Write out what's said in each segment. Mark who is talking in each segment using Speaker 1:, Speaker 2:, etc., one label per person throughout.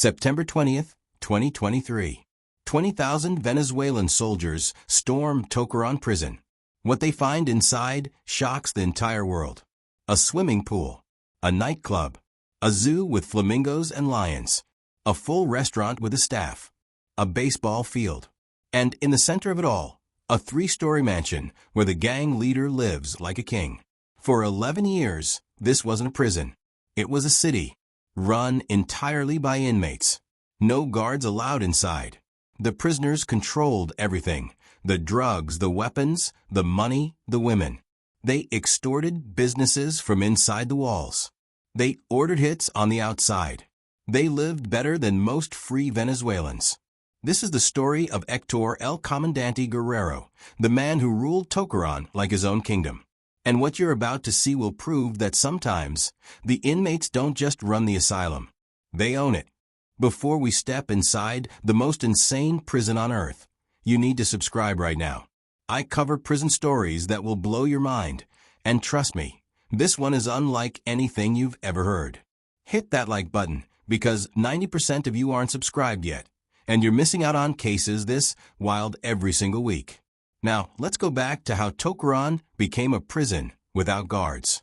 Speaker 1: September 20th, 2023. 20,000 Venezuelan soldiers storm Tocorón Prison. What they find inside shocks the entire world. A swimming pool, a nightclub, a zoo with flamingos and lions, a full restaurant with a staff, a baseball field, and in the center of it all, a 3-story mansion where the gang leader lives like a king. For 11 years, this wasn't a prison. It was a city, run entirely by inmates. No guards allowed inside. The prisoners controlled everything: the drugs, the weapons, the money, the women. They extorted businesses from inside the walls. They ordered hits on the outside. They lived better than most free Venezuelans. This is the story of Héctor el Comandante Guerrero, the man who ruled Tocorón like his own kingdom. And what you're about to see will prove that sometimes the inmates don't just run the asylum. They own it. Before we step inside the most insane prison on earth, you need to subscribe right now. I cover prison stories that will blow your mind, and trust me, this one is unlike anything you've ever heard. Hit that like button, because 90% of you aren't subscribed yet, and you're missing out on cases this wild every single week. Now, let's go back to how Tocorón became a prison without guards.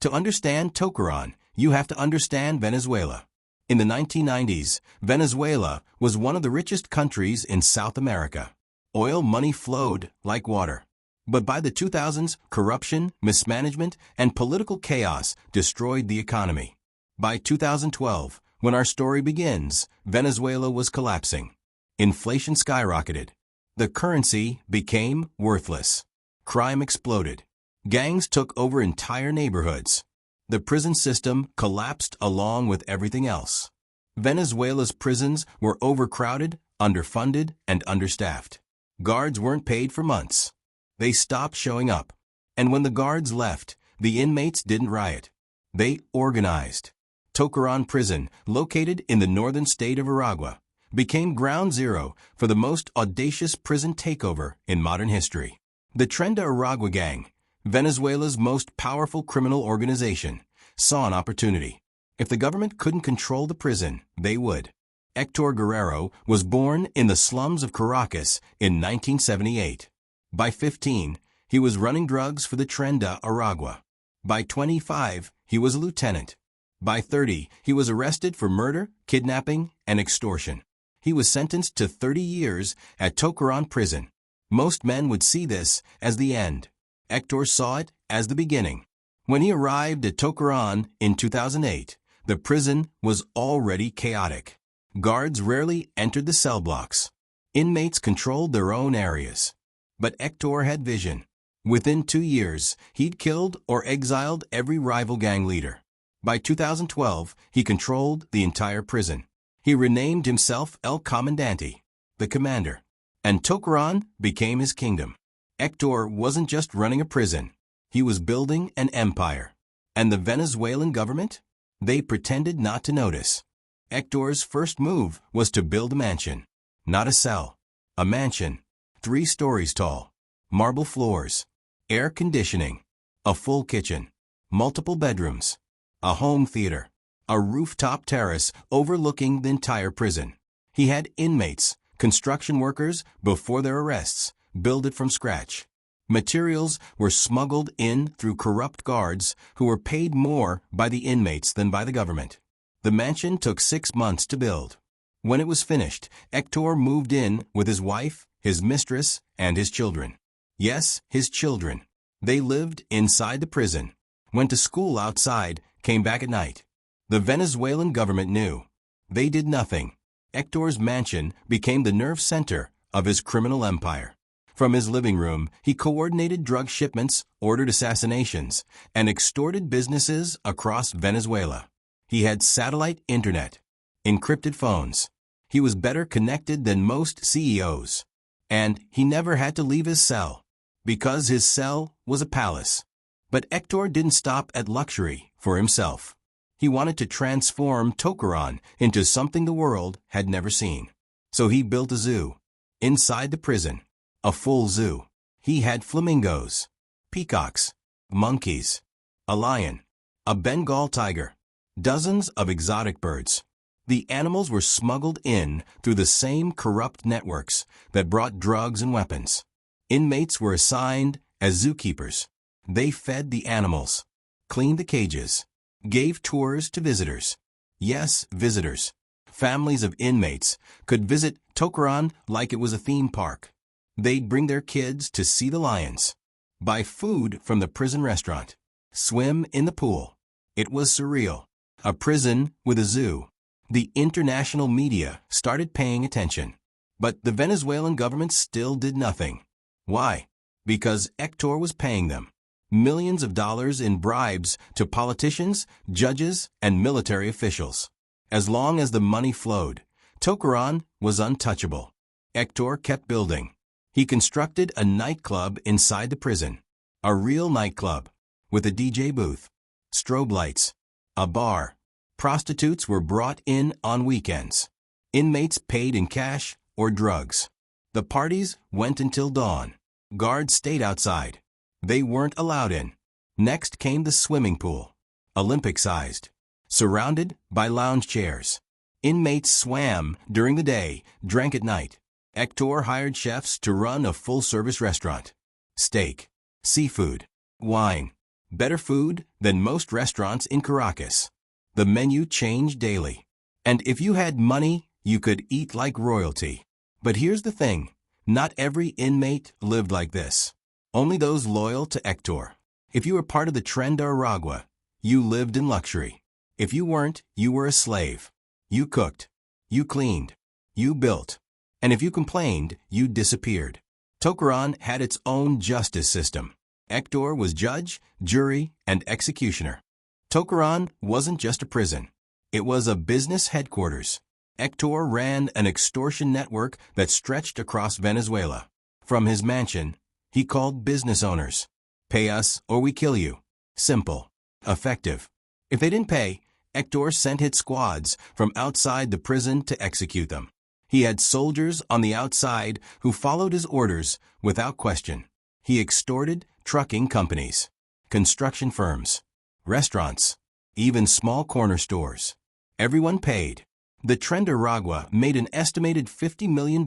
Speaker 1: To understand Tocorón, you have to understand Venezuela. In the 1990s, Venezuela was one of the richest countries in South America. Oil money flowed like water. But by the 2000s, corruption, mismanagement, and political chaos destroyed the economy. By 2012, when our story begins, Venezuela was collapsing. Inflation skyrocketed. The currency became worthless. Crime exploded. Gangs took over entire neighborhoods. The prison system collapsed along with everything else. Venezuela's prisons were overcrowded, underfunded, and understaffed. Guards weren't paid for months. They stopped showing up. And when the guards left, the inmates didn't riot. They organized. Tocorón Prison, located in the northern state of Aragua, became ground zero for the most audacious prison takeover in modern history. The Tren de Aragua gang, Venezuela's most powerful criminal organization, saw an opportunity. If the government couldn't control the prison, they would. Héctor Guerrero was born in the slums of Caracas in 1978. By 15, he was running drugs for the Tren de Aragua. By 25, he was a lieutenant. By 30, he was arrested for murder, kidnapping, and extortion. He was sentenced to 30 years at Tocorón Prison. Most men would see this as the end. Héctor saw it as the beginning. When he arrived at Tocorón in 2008, the prison was already chaotic. Guards rarely entered the cell blocks. Inmates controlled their own areas. But Héctor had vision. Within 2 years, he'd killed or exiled every rival gang leader. By 2012, he controlled the entire prison. He renamed himself El Comandante, the commander, and Tocorón became his kingdom. Héctor wasn't just running a prison. He was building an empire. And the Venezuelan government? They pretended not to notice. Héctor's first move was to build a mansion. Not a cell. A mansion. 3 stories tall. Marble floors. Air conditioning. A full kitchen. Multiple bedrooms. A home theater. A rooftop terrace overlooking the entire prison. He had inmates, construction workers, before their arrests, build it from scratch. Materials were smuggled in through corrupt guards who were paid more by the inmates than by the government. The mansion took 6 months to build. When it was finished, Héctor moved in with his wife, his mistress, and his children. Yes, his children. They lived inside the prison, went to school outside, came back at night. The Venezuelan government knew. They did nothing. Héctor's mansion became the nerve center of his criminal empire. From his living room, he coordinated drug shipments, ordered assassinations, and extorted businesses across Venezuela. He had satellite internet, encrypted phones. He was better connected than most CEOs. And he never had to leave his cell, because his cell was a palace. But Héctor didn't stop at luxury for himself. He wanted to transform Tocorón into something the world had never seen. So he built a zoo. Inside the prison. A full zoo. He had flamingos, peacocks, monkeys, a lion, a Bengal tiger, dozens of exotic birds. The animals were smuggled in through the same corrupt networks that brought drugs and weapons. Inmates were assigned as zookeepers. They fed the animals, cleaned the cages, gave tours to visitors. Yes, visitors. Families of inmates could visit Tocorón like it was a theme park. They'd bring their kids to see the lions, buy food from the prison restaurant, swim in the pool. It was surreal. A prison with a zoo. The international media started paying attention. But the Venezuelan government still did nothing. Why? Because Héctor was paying them millions of dollars in bribes to politicians, judges, and military officials. As long as the money flowed, Tocorón was untouchable. Héctor kept building. He constructed a nightclub inside the prison. A real nightclub, with a DJ booth, strobe lights, a bar. Prostitutes were brought in on weekends. Inmates paid in cash or drugs. The parties went until dawn. Guards stayed outside. They weren't allowed in. Next came the swimming pool, Olympic-sized, surrounded by lounge chairs. Inmates swam during the day, drank at night. Héctor hired chefs to run a full-service restaurant. Steak, seafood, wine. Better food than most restaurants in Caracas. The menu changed daily. And if you had money, you could eat like royalty. But here's the thing. Not every inmate lived like this. Only those loyal to Héctor. If you were part of the Tren de Aragua, you lived in luxury. If you weren't, you were a slave. You cooked. You cleaned. You built. And if you complained, you disappeared. Tocorón had its own justice system. Héctor was judge, jury, and executioner. Tocorón wasn't just a prison. It was a business headquarters. Héctor ran an extortion network that stretched across Venezuela. From his mansion, he called business owners. Pay us or we kill you. Simple. Effective. If they didn't pay, Héctor sent hit squads from outside the prison to execute them. He had soldiers on the outside who followed his orders without question. He extorted trucking companies, construction firms, restaurants, even small corner stores. Everyone paid. The Tren de Aragua made an estimated $50 million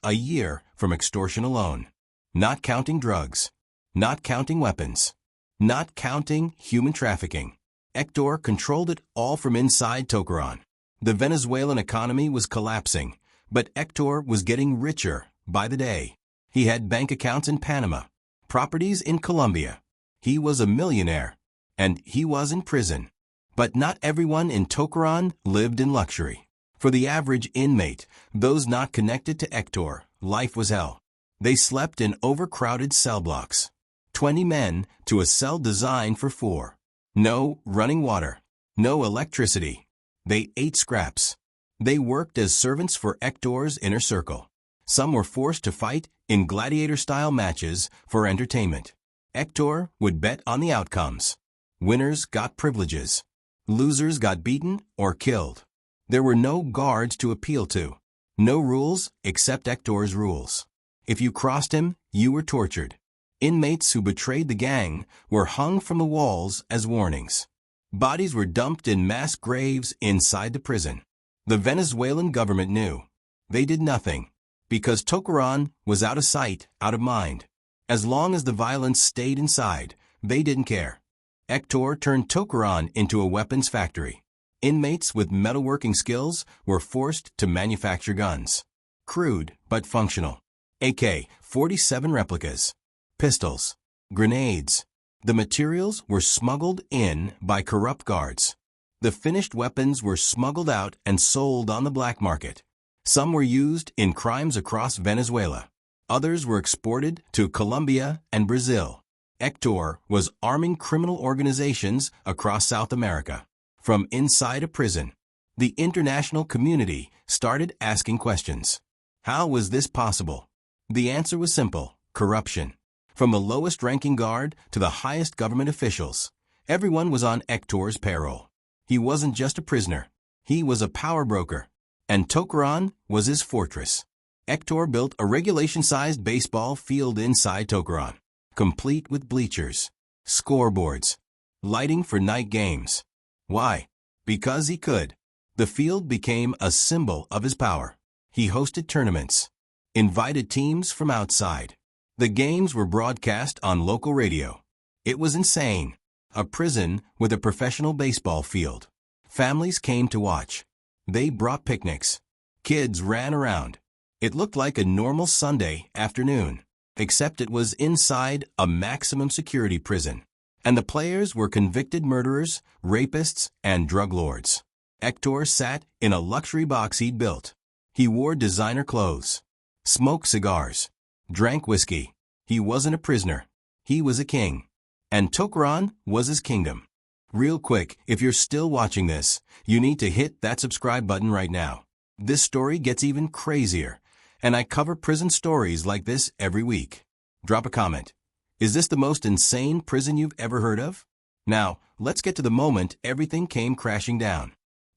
Speaker 1: a year from extortion alone. Not counting drugs, not counting weapons, not counting human trafficking. Héctor controlled it all from inside Tocorón. The Venezuelan economy was collapsing, but Héctor was getting richer by the day. He had bank accounts in Panama, properties in Colombia. He was a millionaire, and he was in prison. But not everyone in Tocorón lived in luxury. For the average inmate, those not connected to Héctor, life was hell. They slept in overcrowded cell blocks. 20 men to a cell designed for 4. No running water. No electricity. They ate scraps. They worked as servants for Héctor's inner circle. Some were forced to fight in gladiator-style matches for entertainment. Héctor would bet on the outcomes. Winners got privileges. Losers got beaten or killed. There were no guards to appeal to. No rules except Héctor's rules. If you crossed him, you were tortured. Inmates who betrayed the gang were hung from the walls as warnings. Bodies were dumped in mass graves inside the prison. The Venezuelan government knew. They did nothing, because Tocorón was out of sight, out of mind. As long as the violence stayed inside, they didn't care. Héctor turned Tocorón into a weapons factory. Inmates with metalworking skills were forced to manufacture guns. Crude but functional. AK-47 replicas. Pistols. Grenades. The materials were smuggled in by corrupt guards. The finished weapons were smuggled out and sold on the black market. Some were used in crimes across Venezuela. Others were exported to Colombia and Brazil. Héctor was arming criminal organizations across South America. From inside a prison, the international community started asking questions. How was this possible? The answer was simple: corruption. From the lowest-ranking guard to the highest government officials, everyone was on Héctor's payroll. He wasn't just a prisoner. He was a power broker. And Tocorón was his fortress. Héctor built a regulation-sized baseball field inside Tocorón, complete with bleachers, scoreboards, lighting for night games. Why? Because he could. The field became a symbol of his power. He hosted tournaments, invited teams from outside. The games were broadcast on local radio. It was insane. A prison with a professional baseball field. Families came to watch. They brought picnics. Kids ran around. It looked like a normal Sunday afternoon, except it was inside a maximum security prison. And the players were convicted murderers, rapists, and drug lords. Héctor sat in a luxury box he'd built. He wore designer clothes, smoked cigars, drank whiskey. He wasn't a prisoner. He was a king. And Tocorón was his kingdom. Real quick, if you're still watching this, you need to hit that subscribe button right now. This story gets even crazier, and I cover prison stories like this every week. Drop a comment. Is this the most insane prison you've ever heard of? Now, let's get to the moment everything came crashing down.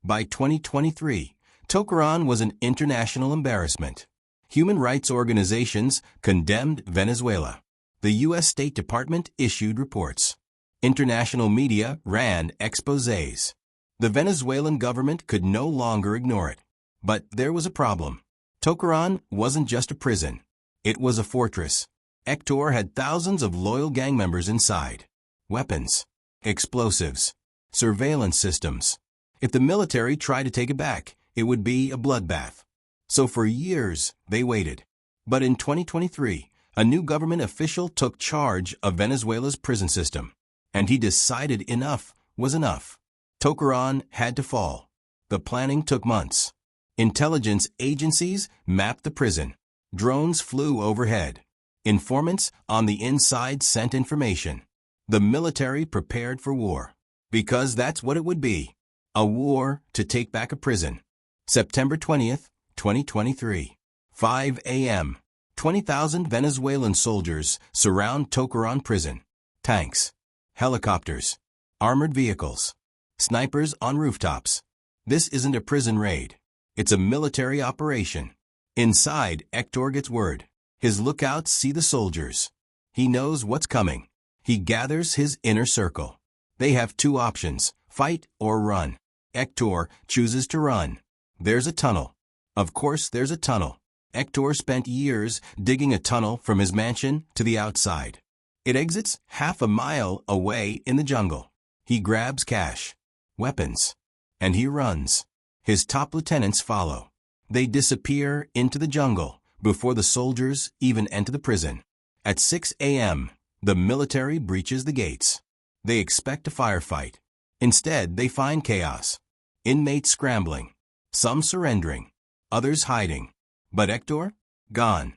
Speaker 1: By 2023, Tocorón was an international embarrassment. Human rights organizations condemned Venezuela. The U.S. State Department issued reports. International media ran exposés. The Venezuelan government could no longer ignore it. But there was a problem. Tocorón wasn't just a prison. It was a fortress. Héctor had thousands of loyal gang members inside. Weapons, explosives, surveillance systems. If the military tried to take it back, it would be a bloodbath. So for years, they waited. But in 2023, a new government official took charge of Venezuela's prison system. And he decided enough was enough. Tocorón had to fall. The planning took months. Intelligence agencies mapped the prison. Drones flew overhead. Informants on the inside sent information. The military prepared for war. Because that's what it would be. A war to take back a prison. September 20th, 2023. 5 a.m. 20,000 Venezuelan soldiers surround Tocorón prison. Tanks, helicopters, armored vehicles, snipers on rooftops. This isn't a prison raid. It's a military operation. Inside, Héctor gets word. His lookouts see the soldiers. He knows what's coming. He gathers his inner circle. They have two options, fight or run. Héctor chooses to run. There's a tunnel. Of course there's a tunnel. Héctor spent years digging a tunnel from his mansion to the outside. It exits half a mile away in the jungle. He grabs cash, weapons, and he runs. His top lieutenants follow. They disappear into the jungle before the soldiers even enter the prison. At 6 a.m., the military breaches the gates. They expect a firefight. Instead, they find chaos. Inmates scrambling, some surrendering, others hiding. But Héctor? Gone.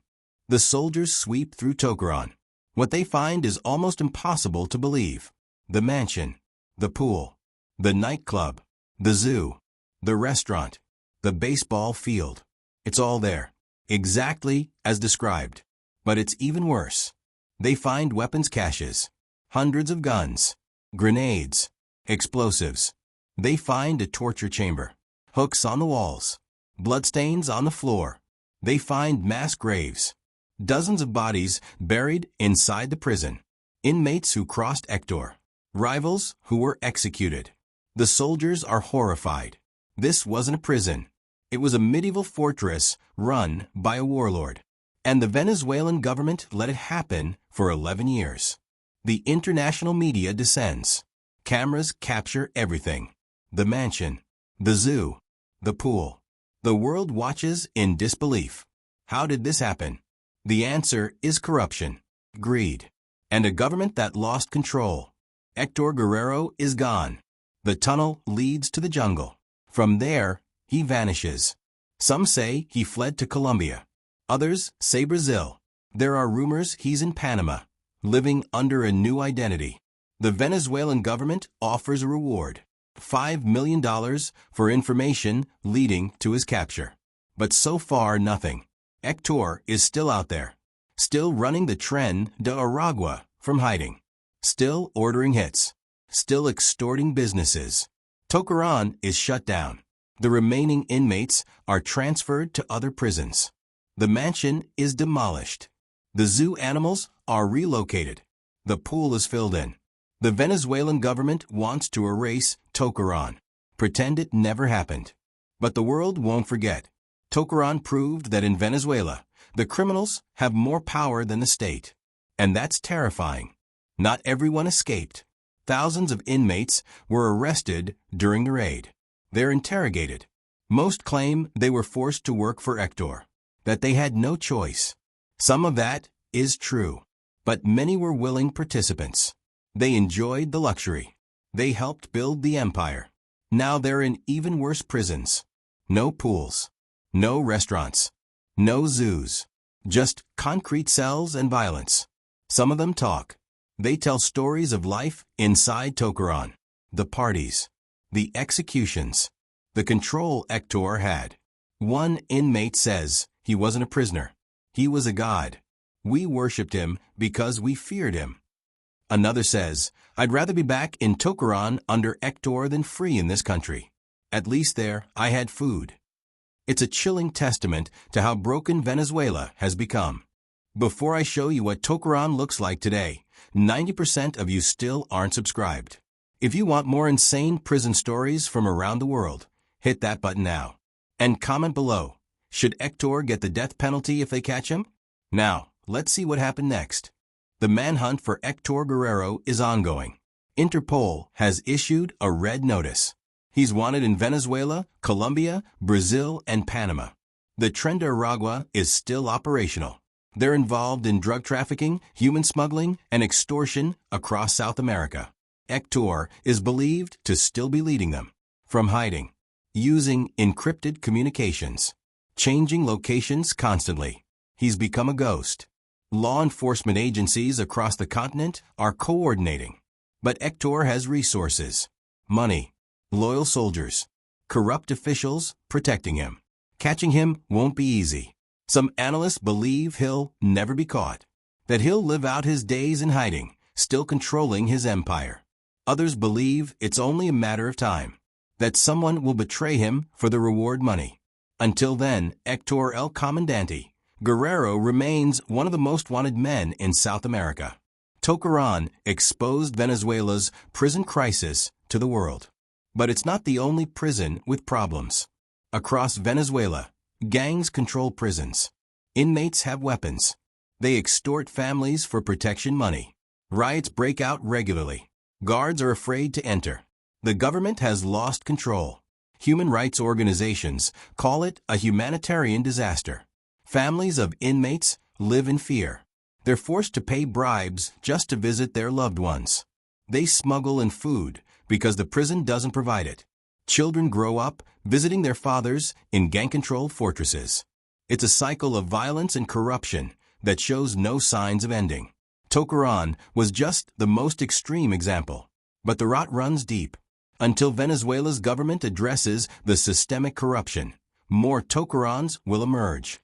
Speaker 1: The soldiers sweep through Tocorón. What they find is almost impossible to believe. The mansion, the pool, the nightclub, the zoo, the restaurant, the baseball field. It's all there, exactly as described. But it's even worse. They find weapons caches, hundreds of guns, grenades, explosives. They find a torture chamber, hooks on the walls, bloodstains on the floor. They find mass graves, dozens of bodies buried inside the prison. Inmates who crossed Héctor, rivals who were executed. The soldiers are horrified. This wasn't a prison. It was a medieval fortress run by a warlord. And the Venezuelan government let it happen for 11 years. The international media descends. Cameras capture everything. The mansion, the zoo, the pool. The world watches in disbelief. How did this happen? The answer is corruption, greed, and a government that lost control. Héctor Guerrero is gone. The tunnel leads to the jungle. From there, he vanishes. Some say he fled to Colombia. Others say Brazil. There are rumors he's in Panama, living under a new identity. The Venezuelan government offers a reward, $5 million for information leading to his capture. But so far, nothing. Héctor is still out there, still running the Tren de Aragua from hiding, still ordering hits, still extorting businesses. Tocorón is shut down. The remaining inmates are transferred to other prisons. The mansion is demolished. The zoo animals are relocated. The pool is filled in. The Venezuelan government wants to erase Tocorón, pretend it never happened. But the world won't forget. Tocorón proved that in Venezuela, the criminals have more power than the state. And that's terrifying. Not everyone escaped. Thousands of inmates were arrested during the raid. They're interrogated. Most claim they were forced to work for Héctor, that they had no choice. Some of that is true. But many were willing participants. They enjoyed the luxury. They helped build the empire. Now they're in even worse prisons. No pools. No restaurants. No zoos. Just concrete cells and violence. Some of them talk. They tell stories of life inside Tocorón. The parties. The executions. The control Héctor had. One inmate says he wasn't a prisoner. He was a god. We worshipped him because we feared him. Another says, I'd rather be back in Tocorón under Héctor than free in this country. At least there I had food. It's a chilling testament to how broken Venezuela has become. Before I show you what Tocorón looks like today, 90% of you still aren't subscribed. If you want more insane prison stories from around the world, hit that button now. And comment below, should Héctor get the death penalty if they catch him? Now, let's see what happened next. The manhunt for Héctor Guerrero is ongoing. Interpol has issued a red notice. He's wanted in Venezuela, Colombia, Brazil, and Panama. The Tren de Aragua is still operational. They're involved in drug trafficking, human smuggling, and extortion across South America. Héctor is believed to still be leading them. From hiding, using encrypted communications, changing locations constantly. He's become a ghost. Law enforcement agencies across the continent are coordinating. But Héctor has resources, money, loyal soldiers, corrupt officials protecting him. Catching him won't be easy. Some analysts believe he'll never be caught, that he'll live out his days in hiding, still controlling his empire. Others believe it's only a matter of time, that someone will betray him for the reward money. Until then, Héctor el Comandante, Guerrero remains one of the most wanted men in South America. Tocorón exposed Venezuela's prison crisis to the world. But it's not the only prison with problems. Across Venezuela, gangs control prisons. Inmates have weapons. They extort families for protection money. Riots break out regularly. Guards are afraid to enter. The government has lost control. Human rights organizations call it a humanitarian disaster. Families of inmates live in fear. They're forced to pay bribes just to visit their loved ones. They smuggle in food because the prison doesn't provide it. Children grow up visiting their fathers in gang-controlled fortresses. It's a cycle of violence and corruption that shows no signs of ending. Tocorón was just the most extreme example, but the rot runs deep. Until Venezuela's government addresses the systemic corruption, more Tocoróns will emerge.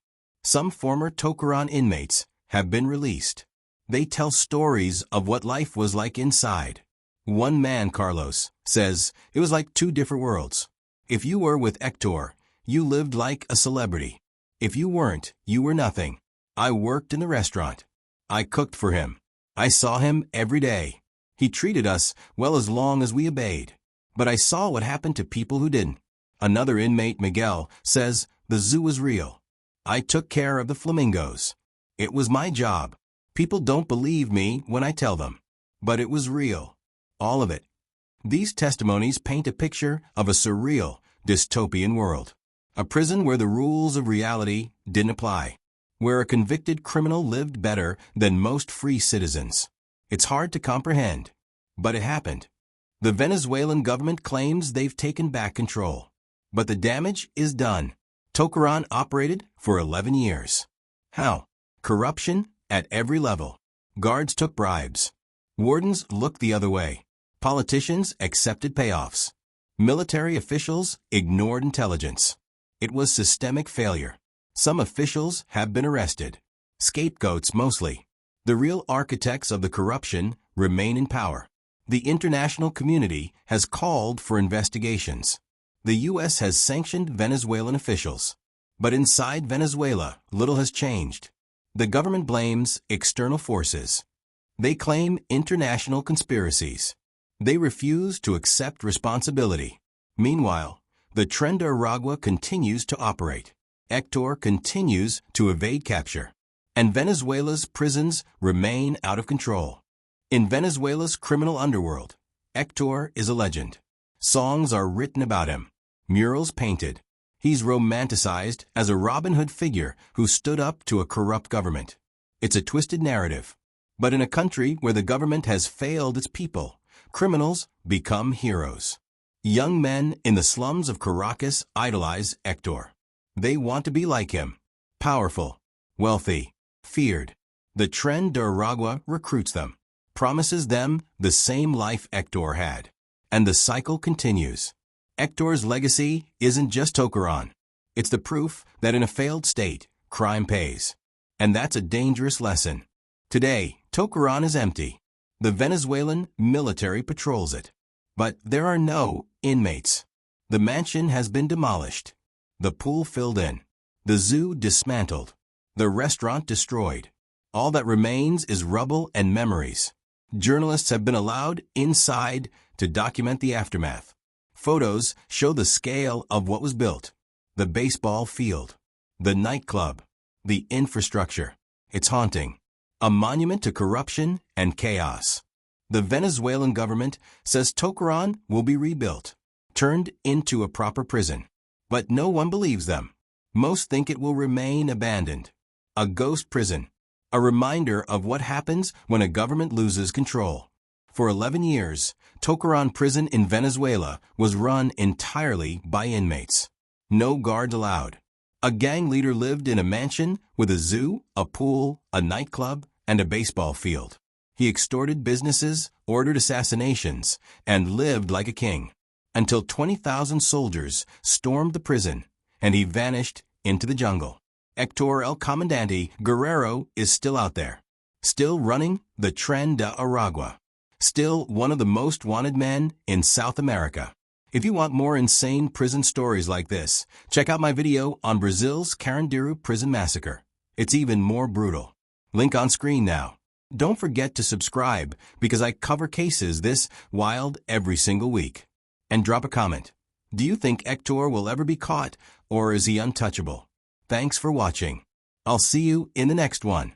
Speaker 1: Some former Tocorón inmates have been released. They tell stories of what life was like inside. One man, Carlos, says it was like two different worlds. If you were with Héctor, you lived like a celebrity. If you weren't, you were nothing. I worked in the restaurant. I cooked for him. I saw him every day. He treated us well as long as we obeyed. But I saw what happened to people who didn't. Another inmate, Miguel, says the zoo was real. I took care of the flamingos. It was my job. People don't believe me when I tell them. But it was real. All of it. These testimonies paint a picture of a surreal, dystopian world. A prison where the rules of reality didn't apply. Where a convicted criminal lived better than most free citizens. It's hard to comprehend. But it happened. The Venezuelan government claims they've taken back control. But the damage is done. Tocorón operated for 11 years. How? Corruption at every level. Guards took bribes. Wardens looked the other way. Politicians accepted payoffs. Military officials ignored intelligence. It was systemic failure. Some officials have been arrested. Scapegoats mostly. The real architects of the corruption remain in power. The international community has called for investigations. The U.S. has sanctioned Venezuelan officials. But inside Venezuela, little has changed. The government blames external forces. They claim international conspiracies. They refuse to accept responsibility. Meanwhile, The Tren de Aragua continues to operate. Héctor continues to evade capture. And Venezuela's prisons remain out of control. In Venezuela's criminal underworld, Héctor is a legend. Songs are written about him, murals painted. He's romanticized as a Robin Hood figure who stood up to a corrupt government. It's a twisted narrative. But in a country where the government has failed its people, criminals become heroes. Young men in the slums of Caracas idolize Héctor. They want to be like him. Powerful, wealthy, feared. The Tren de Aragua recruits them, promises them the same life Héctor had. And the cycle continues. Héctor's legacy isn't just Tocorón. It's the proof that in a failed state, crime pays. And that's a dangerous lesson. Today, Tocorón is empty. The Venezuelan military patrols it. But there are no inmates. The mansion has been demolished. The pool filled in. The zoo dismantled. The restaurant destroyed. All that remains is rubble and memories. Journalists have been allowed inside to document the aftermath. Photos show the scale of what was built. The baseball field. The nightclub. The infrastructure. It's haunting. A monument to corruption and chaos. The Venezuelan government says Tocorón will be rebuilt, turned into a proper prison. But no one believes them. Most think it will remain abandoned. A ghost prison. A reminder of what happens when a government loses control. For 11 years, Tocorón Prison in Venezuela was run entirely by inmates. No guards allowed. A gang leader lived in a mansion with a zoo, a pool, a nightclub, and a baseball field. He extorted businesses, ordered assassinations, and lived like a king. Until 20,000 soldiers stormed the prison, and he vanished into the jungle. Héctor el Comandante Guerrero is still out there. Still running the Tren de Aragua. Still one of the most wanted men in South America. If you want more insane prison stories like this, check out my video on Brazil's Carandiru prison massacre. It's even more brutal. Link on screen now. Don't forget to subscribe because I cover cases this wild every single week. And drop a comment. Do you think Héctor will ever be caught, or is he untouchable? Thanks for watching. I'll see you in the next one.